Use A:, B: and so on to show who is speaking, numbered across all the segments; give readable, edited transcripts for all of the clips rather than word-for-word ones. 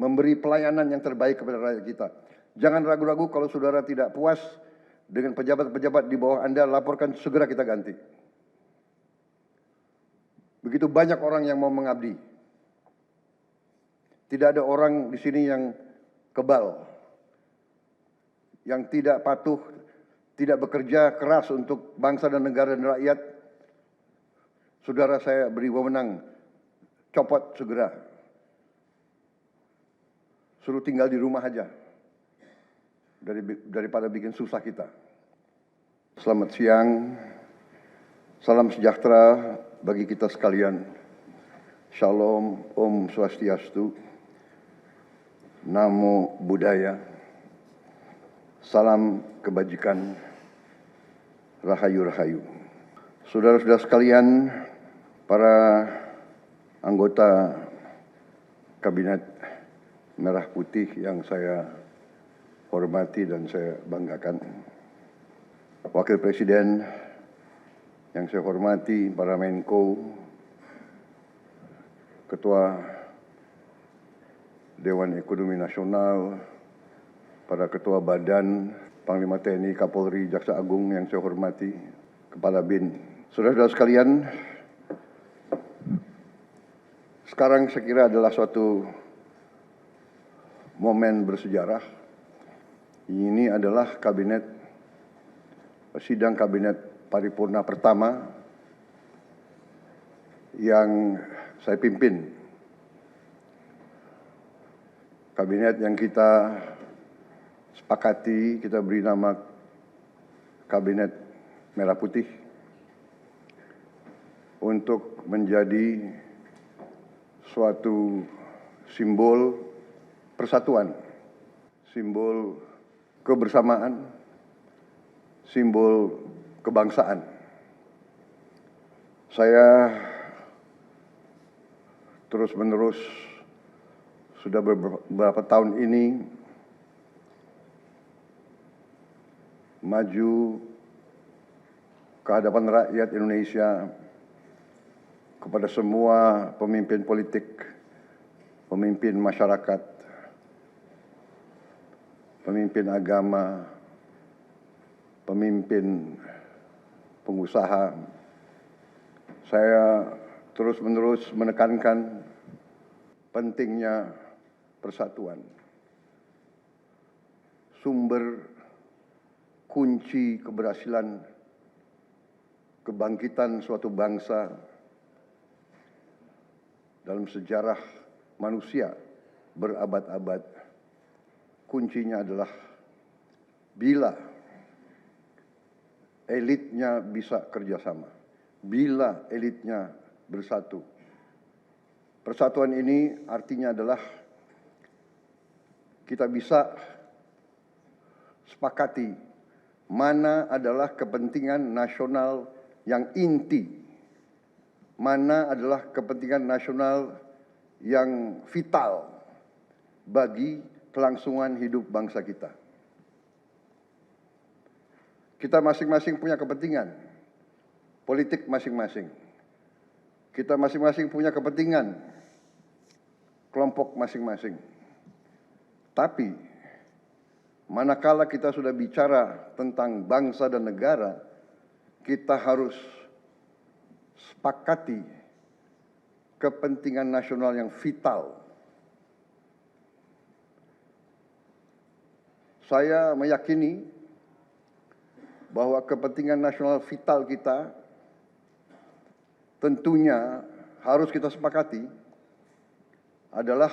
A: memberi pelayanan yang terbaik kepada rakyat kita. Jangan ragu-ragu kalau saudara tidak puas dengan pejabat-pejabat di bawah Anda, laporkan, segera kita ganti. Begitu banyak orang yang mau mengabdi. Tidak ada orang di sini yang kebal, yang tidak patuh, tidak bekerja keras untuk bangsa dan negara dan rakyat. Saudara, saya beri wewenang, copot segera. Suruh tinggal di rumah aja, daripada bikin susah kita. Selamat siang, salam sejahtera bagi kita sekalian. Shalom, Om Swastiastu, Namo Buddhaya, salam kebajikan, rahayu-rahayu. Saudara-saudara sekalian, para anggota Kabinet Merah Putih yang saya hormati dan saya banggakan, Wakil Presiden yang saya hormati, para Menko, Ketua Dewan Ekonomi Nasional, para Ketua Badan, Panglima TNI, Kapolri, Jaksa Agung yang saya hormati, Kepala BIN. Saudara-saudara sekalian, sekarang saya kira adalah suatu momen bersejarah. Ini adalah sidang kabinet paripurna pertama yang saya pimpin. Kabinet yang kita sepakati, kita beri nama Kabinet Merah Putih untuk menjadi suatu simbol persatuan, simbol kebersamaan, simbol kebangsaan. Saya terus-menerus sudah beberapa tahun ini maju ke hadapan rakyat Indonesia, kepada semua pemimpin politik, pemimpin masyarakat, pemimpin agama, pemimpin pengusaha. Saya terus-menerus menekankan pentingnya persatuan. Sumber kunci keberhasilan kebangkitan suatu bangsa dalam sejarah manusia berabad-abad, kuncinya adalah bila elitnya bisa kerjasama, bila elitnya bersatu. Persatuan ini artinya adalah kita bisa sepakati mana adalah kepentingan nasional yang inti, mana adalah kepentingan nasional yang vital bagi kelangsungan hidup bangsa kita. Kita masing-masing punya kepentingan politik masing-masing. Kita masing-masing punya kepentingan kelompok masing-masing. Tapi manakala kita sudah bicara tentang bangsa dan negara, kita harus sepakati kepentingan nasional yang vital. Saya meyakini bahwa kepentingan nasional vital kita tentunya harus kita sepakati adalah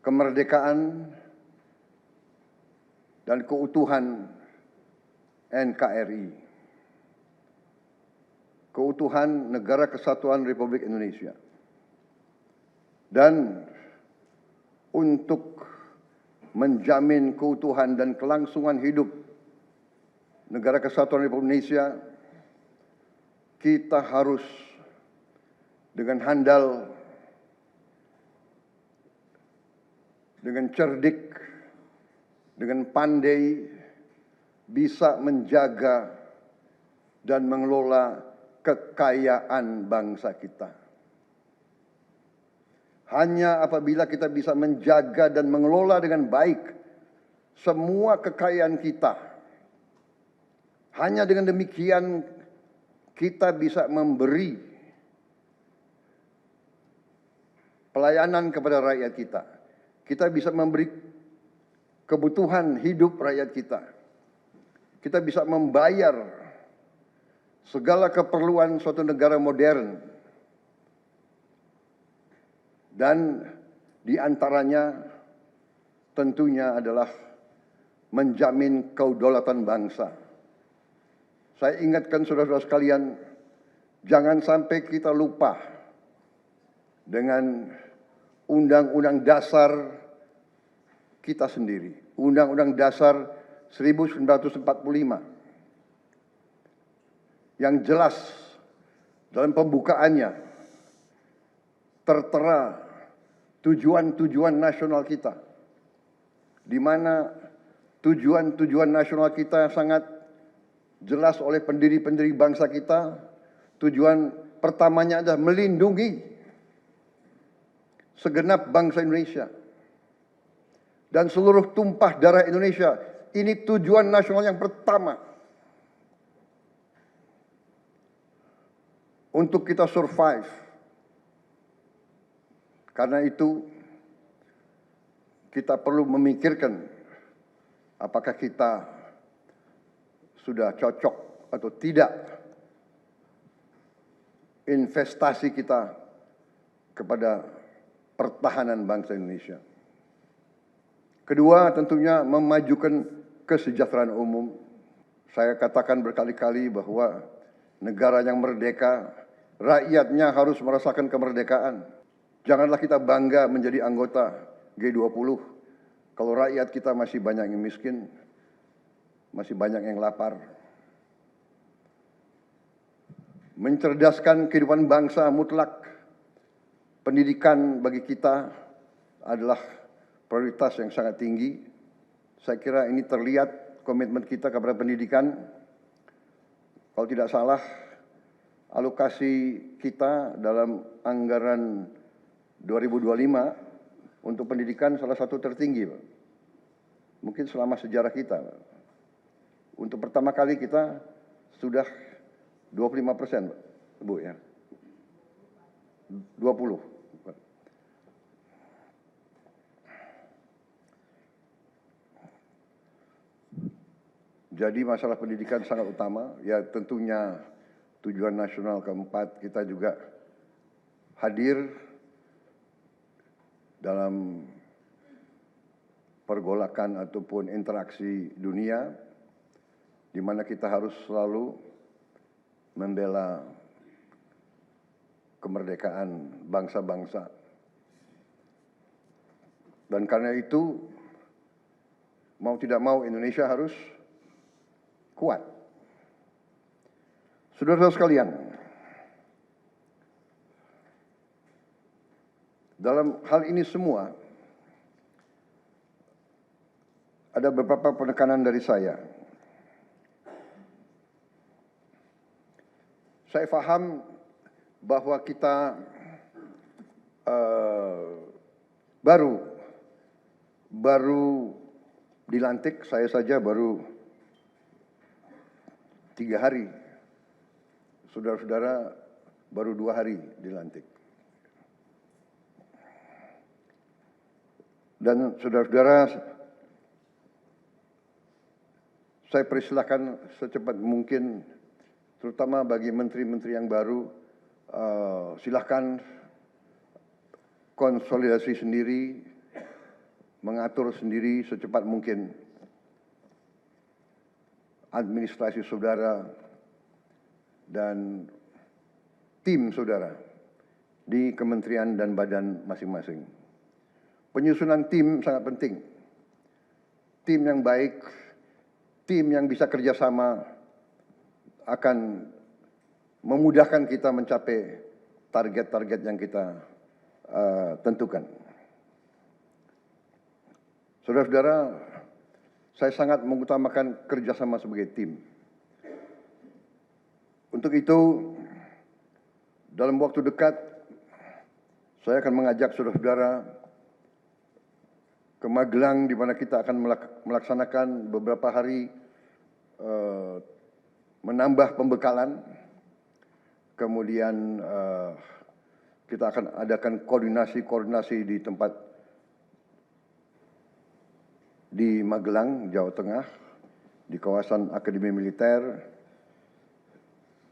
A: kemerdekaan dan keutuhan NKRI, keutuhan Negara Kesatuan Republik Indonesia. Dan untuk menjamin keutuhan dan kelangsungan hidup Negara Kesatuan Republik Indonesia, kita harus dengan handal, dengan cerdik, dengan pandai bisa menjaga dan mengelola kekayaan bangsa kita. Hanya apabila kita bisa menjaga dan mengelola dengan baik semua kekayaan kita, hanya dengan demikian kita bisa memberi pelayanan kepada rakyat kita. Kita bisa memberi kebutuhan hidup rakyat kita. Kita bisa membayar segala keperluan suatu negara modern. Dan di antaranya tentunya adalah menjamin kedaulatan bangsa. Saya ingatkan saudara-saudara sekalian, jangan sampai kita lupa dengan Undang-Undang Dasar kita sendiri, Undang-Undang Dasar 1945, yang jelas dalam pembukaannya tertera tujuan-tujuan nasional kita, di mana tujuan-tujuan nasional kita sangat jelas oleh pendiri-pendiri bangsa kita. Tujuan pertamanya adalah melindungi segenap bangsa Indonesia dan seluruh tumpah darah Indonesia. Ini tujuan nasional yang pertama untuk kita survive. Karena itu kita perlu memikirkan apakah kita sudah cocok atau tidak investasi kita kepada pertahanan bangsa Indonesia. Kedua, tentunya memajukan kesejahteraan umum. Saya katakan berkali-kali bahwa negara yang merdeka, rakyatnya harus merasakan kemerdekaan. Janganlah kita bangga menjadi anggota G20 kalau rakyat kita masih banyak yang miskin, masih banyak yang lapar. Mencerdaskan kehidupan bangsa mutlak. Pendidikan bagi kita adalah prioritas yang sangat tinggi. Saya kira ini terlihat komitmen kita kepada pendidikan. Kalau tidak salah, alokasi kita dalam anggaran 2025 untuk pendidikan salah satu tertinggi, Pak. Mungkin selama sejarah kita, Pak. Untuk pertama kali kita sudah 25%, Pak. Bu ya. 20. Pak. Jadi masalah pendidikan sangat utama. Ya tentunya tujuan nasional keempat kita juga hadir dalam pergolakan ataupun interaksi dunia, di mana kita harus selalu membela kemerdekaan bangsa-bangsa. Dan karena itu, mau tidak mau Indonesia harus kuat. Saudara-saudara sekalian, dalam hal ini semua, ada beberapa penekanan dari saya. Saya paham bahwa kita baru dilantik, saya saja baru 3 hari. Saudara-saudara baru 2 hari dilantik. Dan saudara-saudara, saya persilahkan secepat mungkin, terutama bagi menteri-menteri yang baru, silahkan konsolidasi sendiri, mengatur sendiri secepat mungkin administrasi saudara dan tim saudara di kementerian dan badan masing-masing. Penyusunan tim sangat penting. Tim yang baik, tim yang bisa kerjasama akan memudahkan kita mencapai target-target yang kita tentukan. Saudara-saudara, saya sangat mengutamakan kerjasama sebagai tim. Untuk itu, dalam waktu dekat, Saya akan mengajak saudara-saudara ke Magelang, di mana kita akan melaksanakan beberapa hari menambah pembekalan. Kemudian kita akan adakan koordinasi di tempat di Magelang, Jawa Tengah, di kawasan Akademi Militer.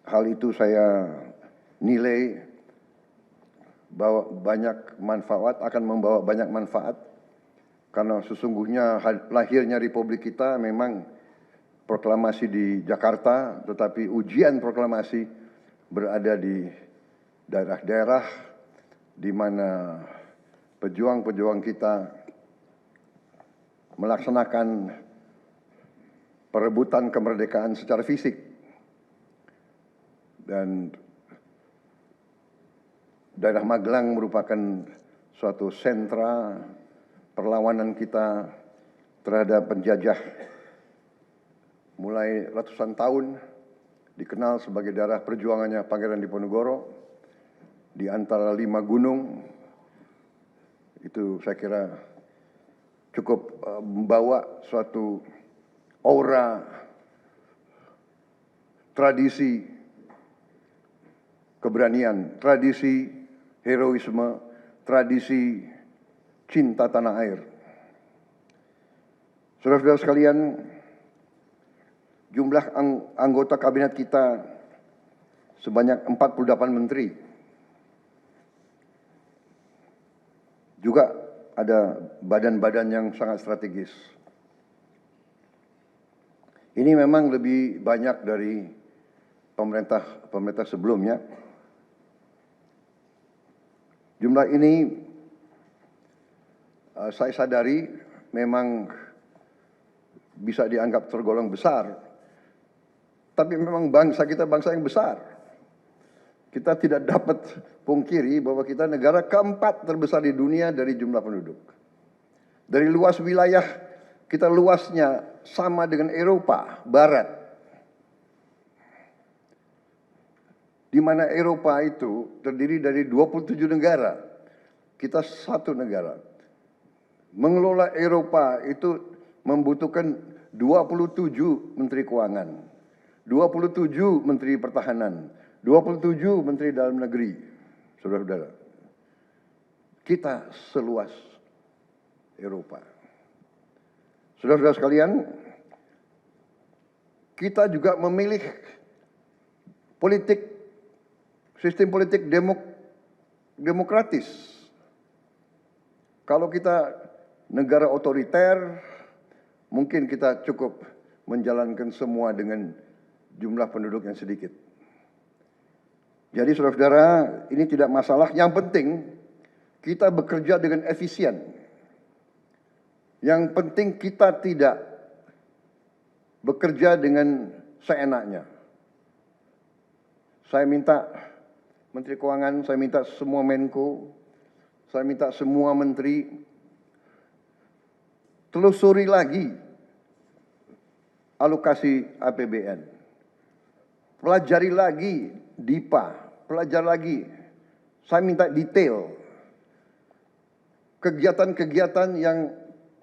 A: Hal itu saya nilai bahwa akan membawa banyak manfaat, karena sesungguhnya lahirnya Republik kita memang proklamasi di Jakarta, tetapi ujian proklamasi berada di daerah-daerah di mana pejuang-pejuang kita melaksanakan perebutan kemerdekaan secara fisik. Dan daerah Magelang merupakan suatu sentra perlawanan kita terhadap penjajah. Mulai ratusan tahun dikenal sebagai daerah perjuangannya Pangeran Diponegoro di antara 5 gunung. Itu saya kira cukup membawa suatu aura tradisi keberanian, tradisi heroisme, tradisi cinta tanah air. Saudara-saudara sekalian, jumlah anggota kabinet kita sebanyak 48 menteri. Juga ada badan-badan yang sangat strategis. Ini memang lebih banyak dari pemerintah sebelumnya. Jumlah ini saya sadari memang bisa dianggap tergolong besar. Tapi memang bangsa kita bangsa yang besar. Kita tidak dapat pungkiri bahwa kita negara keempat terbesar di dunia dari jumlah penduduk. Dari luas wilayah, kita luasnya sama dengan Eropa Barat. Di mana Eropa itu terdiri dari 27 negara. Kita satu negara. Mengelola Eropa itu membutuhkan 27 menteri keuangan, 27 menteri pertahanan, 27 menteri dalam negeri. Saudara-saudara, kita seluas Eropa. Saudara-saudara sekalian, kita juga memilih sistem politik demokratis. Kalau kita negara otoriter, mungkin kita cukup menjalankan semua dengan jumlah penduduk yang sedikit. Jadi saudara-saudara, ini tidak masalah. Yang penting kita bekerja dengan efisien. Yang penting kita tidak bekerja dengan seenaknya. Saya minta Menteri Keuangan, saya minta semua Menko, saya minta semua menteri telusuri lagi alokasi APBN. Pelajari lagi DIPA, pelajari lagi. Saya minta detail. Kegiatan-kegiatan yang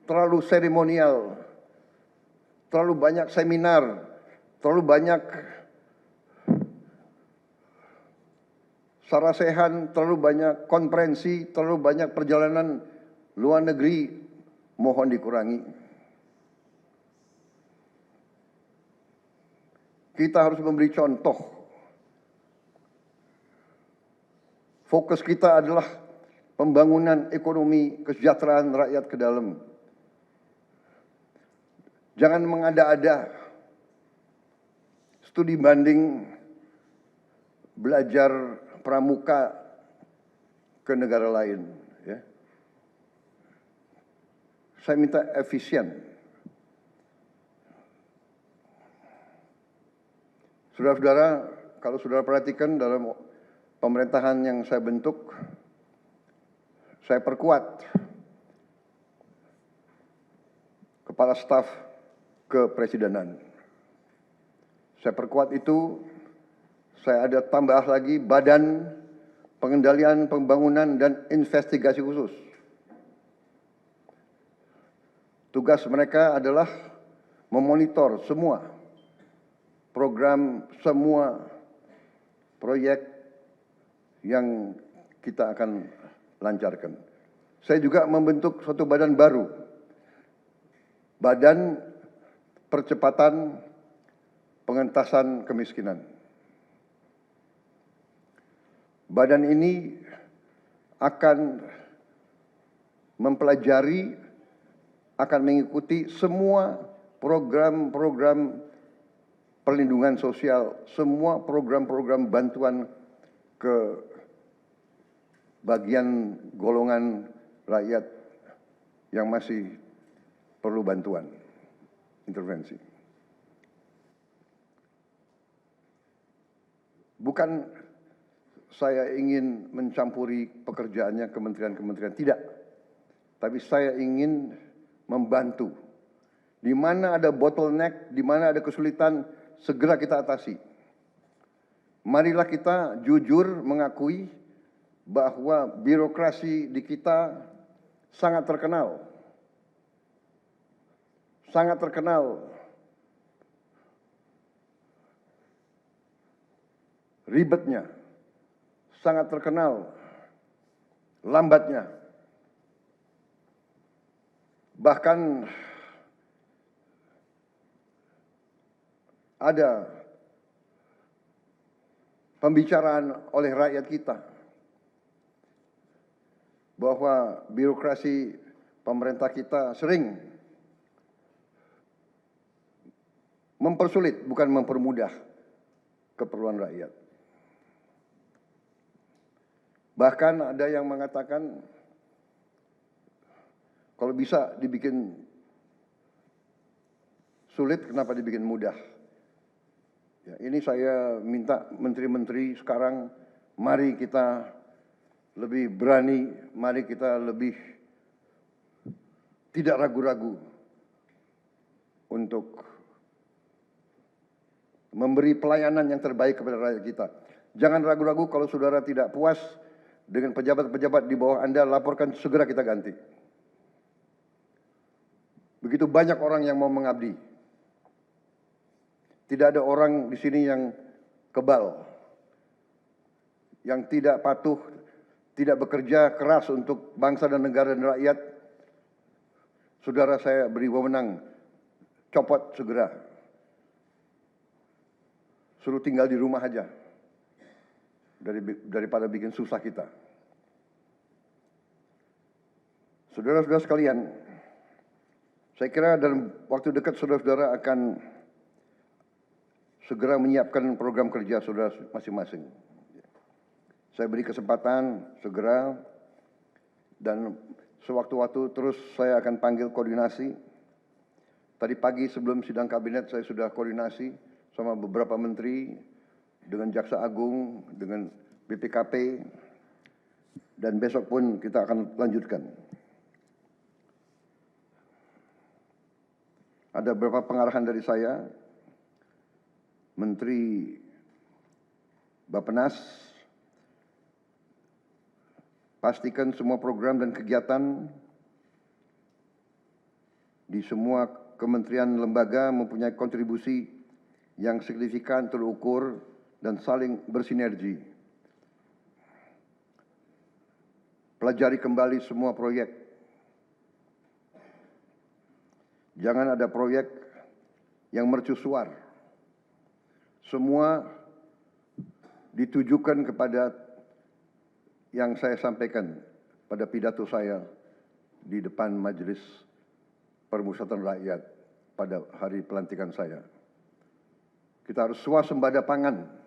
A: terlalu seremonial, terlalu banyak seminar, terlalu banyak sarasehan, terlalu banyak konferensi, terlalu banyak perjalanan luar negeri, mohon dikurangi. Kita harus memberi contoh. Fokus kita adalah pembangunan ekonomi, kesejahteraan rakyat ke dalam. Jangan mengada-ada. Studi banding, belajar pramuka ke negara lain. Ya. Saya minta efisien. Saudara-saudara, kalau saudara perhatikan dalam pemerintahan yang saya bentuk, saya perkuat kepala staf kepresidenan. Saya perkuat itu, saya ada tambah lagi badan pengendalian pembangunan dan investigasi khusus. Tugas mereka adalah memonitor semua program, semua proyek yang kita akan lancarkan. Saya juga membentuk suatu badan baru, Badan Percepatan Pengentasan Kemiskinan. Badan ini akan mempelajari, akan mengikuti semua program-program perlindungan sosial, semua program-program bantuan ke bagian golongan rakyat yang masih perlu bantuan, intervensi. Bukan saya ingin mencampuri pekerjaannya kementerian-kementerian, tidak. Tapi saya ingin membantu. Di mana ada bottleneck, di mana ada kesulitan, segera kita atasi. Marilah kita jujur mengakui bahwa birokrasi di kita sangat terkenal. Sangat terkenal ribetnya, sangat terkenal lambatnya. Bahkan ada pembicaraan oleh rakyat kita bahwa birokrasi pemerintah kita sering mempersulit, bukan mempermudah keperluan rakyat. Bahkan ada yang mengatakan kalau bisa dibikin sulit, kenapa dibikin mudah? Ya, ini saya minta menteri-menteri sekarang, mari kita lebih berani, mari kita lebih tidak ragu-ragu untuk memberi pelayanan yang terbaik kepada rakyat kita. Jangan ragu-ragu kalau saudara tidak puas dengan pejabat-pejabat di bawah Anda, laporkan, segera kita ganti. Begitu banyak orang yang mau mengabdi. Tidak ada orang di sini yang kebal, yang tidak patuh, tidak bekerja keras untuk bangsa dan negara dan rakyat. Saudara, saya beri wewenang, copot segera. Suruh tinggal di rumah aja, daripada bikin susah kita. Saudara-saudara sekalian, saya kira dalam waktu dekat saudara-saudara akan segera menyiapkan program kerja saudara masing-masing. Saya beri kesempatan segera, dan sewaktu-waktu terus saya akan panggil koordinasi. Tadi pagi sebelum sidang kabinet saya sudah koordinasi sama beberapa menteri, dengan Jaksa Agung, dengan BPKP, dan besok pun kita akan lanjutkan. Ada beberapa pengarahan dari saya, Menteri Bappenas, pastikan semua program dan kegiatan di semua kementerian lembaga mempunyai kontribusi yang signifikan, terukur, dan saling bersinergi. Pelajari kembali semua proyek. Jangan ada proyek yang mercusuar. Semua ditujukan kepada yang saya sampaikan pada pidato saya di depan Majelis Permusyawaratan Rakyat pada hari pelantikan saya. Kita harus swasembada pangan.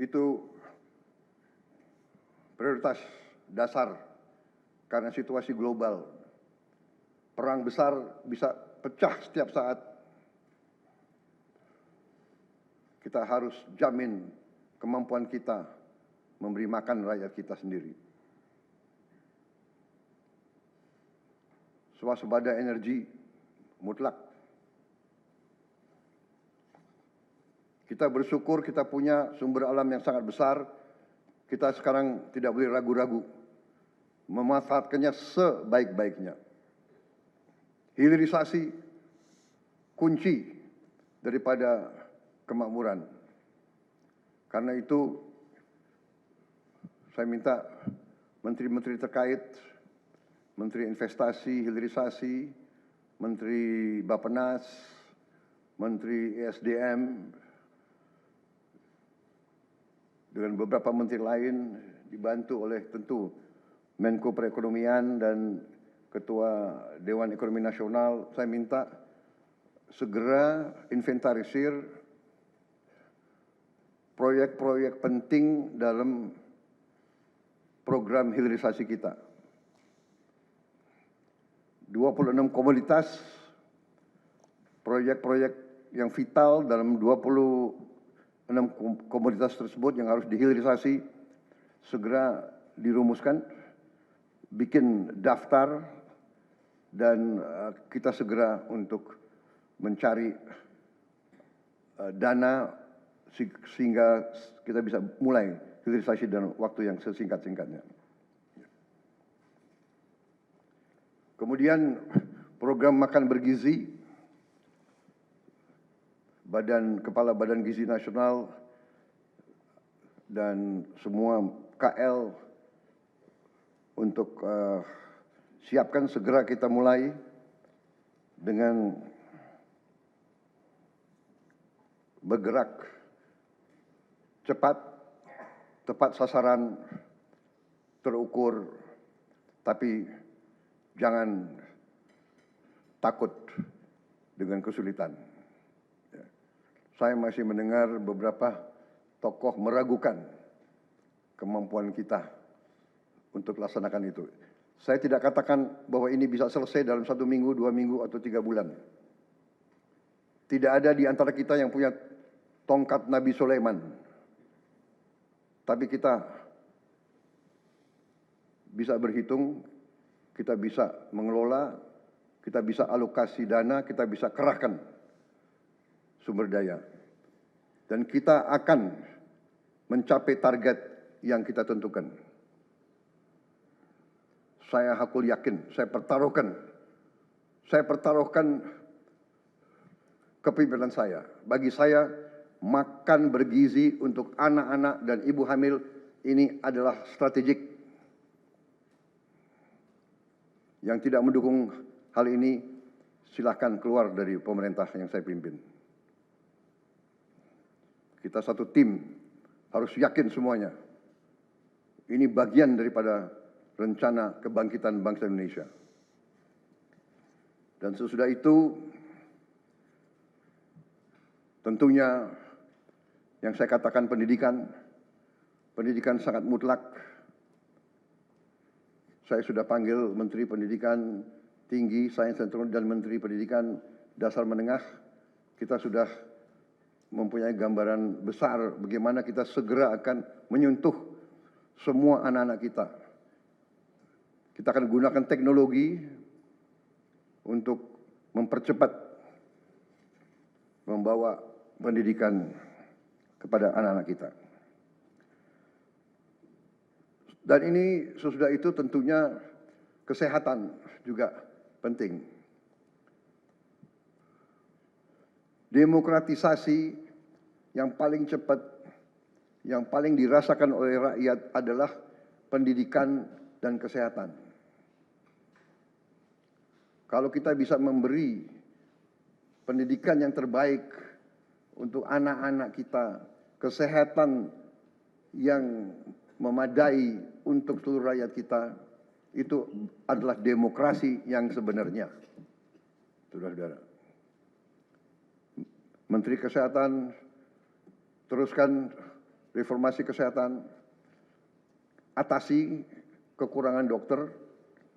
A: Itu prioritas dasar karena situasi global. Perang besar bisa pecah setiap saat. Kita harus jamin kemampuan kita memberi makan rakyat kita sendiri. Swasembada energi mutlak. Kita bersyukur kita punya sumber alam yang sangat besar. kita sekarang tidak boleh ragu-ragu memanfaatkannya sebaik-baiknya. Hilirisasi kunci daripada kemakmuran. Karena itu saya minta menteri-menteri terkait, Menteri Investasi, Hilirisasi, Menteri Bappenas, Menteri ESDM, dengan beberapa menteri lain dibantu oleh tentu Menko Perekonomian dan Ketua Dewan Ekonomi Nasional, saya minta segera inventarisir proyek-proyek penting dalam program hilirisasi kita. 26 komoditas, proyek-proyek yang vital dalam 26 komoditas tersebut yang harus dihilirisasi segera dirumuskan, bikin daftar, dan kita segera untuk mencari dana sehingga kita bisa mulai hilirisasi dalam waktu yang sesingkat-singkatnya. Kemudian program makan bergizi, Kepala Badan Gizi Nasional dan semua KL untuk siapkan, segera kita mulai dengan bergerak cepat, tepat sasaran, terukur, tapi jangan takut dengan kesulitan. Saya masih mendengar beberapa tokoh meragukan kemampuan kita untuk laksanakan itu. Saya tidak katakan bahwa ini bisa selesai dalam 1 minggu, 2 minggu, atau 3 bulan. Tidak ada di antara kita yang punya tongkat Nabi Sulaiman. Tapi kita bisa berhitung, kita bisa mengelola, kita bisa alokasi dana, kita bisa kerahkan sumber daya. Dan kita akan mencapai target yang kita tentukan. Saya hakul yakin, saya pertaruhkan kepemimpinan saya. Bagi saya, makan bergizi untuk anak-anak dan ibu hamil ini adalah strategik. Yang tidak mendukung hal ini, silahkan keluar dari pemerintah yang saya pimpin. Kita satu tim, harus yakin semuanya. Ini bagian daripada rencana kebangkitan bangsa Indonesia. Dan sesudah itu, tentunya yang saya katakan pendidikan sangat mutlak. Saya sudah panggil Menteri Pendidikan Tinggi, Sains dan Teknologi, dan Menteri Pendidikan Dasar Menengah. Kita sudah mempunyai gambaran besar bagaimana kita segera akan menyentuh semua anak-anak kita. Kita akan gunakan teknologi untuk mempercepat membawa pendidikan kepada anak-anak kita. Dan ini sesudah itu tentunya kesehatan juga penting. Demokratisasi yang paling cepat, yang paling dirasakan oleh rakyat adalah pendidikan dan kesehatan. Kalau kita bisa memberi pendidikan yang terbaik untuk anak-anak kita, kesehatan yang memadai untuk seluruh rakyat kita, itu adalah demokrasi yang sebenarnya. Saudara-saudara. Menteri Kesehatan, teruskan reformasi kesehatan, atasi kekurangan dokter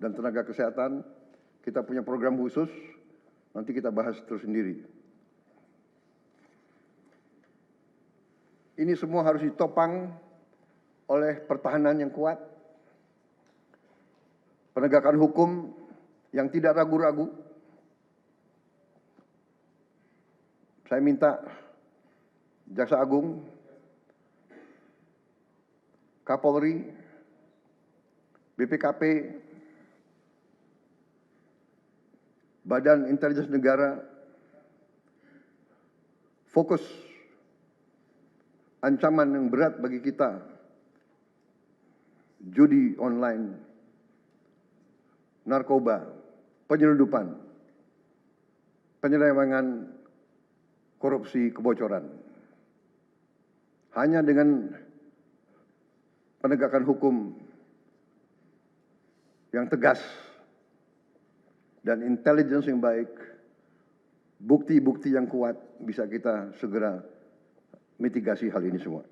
A: dan tenaga kesehatan. Kita punya program khusus, nanti kita bahas tersendiri. Ini semua harus ditopang oleh pertahanan yang kuat, penegakan hukum yang tidak ragu-ragu. Saya minta Jaksa Agung Kapolri, BPKP, Badan Intelijen Negara fokus ancaman yang berat bagi kita, judi online, narkoba, penyelundupan, penyelewengan, korupsi, kebocoran. Hanya dengan penegakan hukum yang tegas dan intelligence yang baik, bukti-bukti yang kuat, bisa kita segera mitigasi hal ini semua.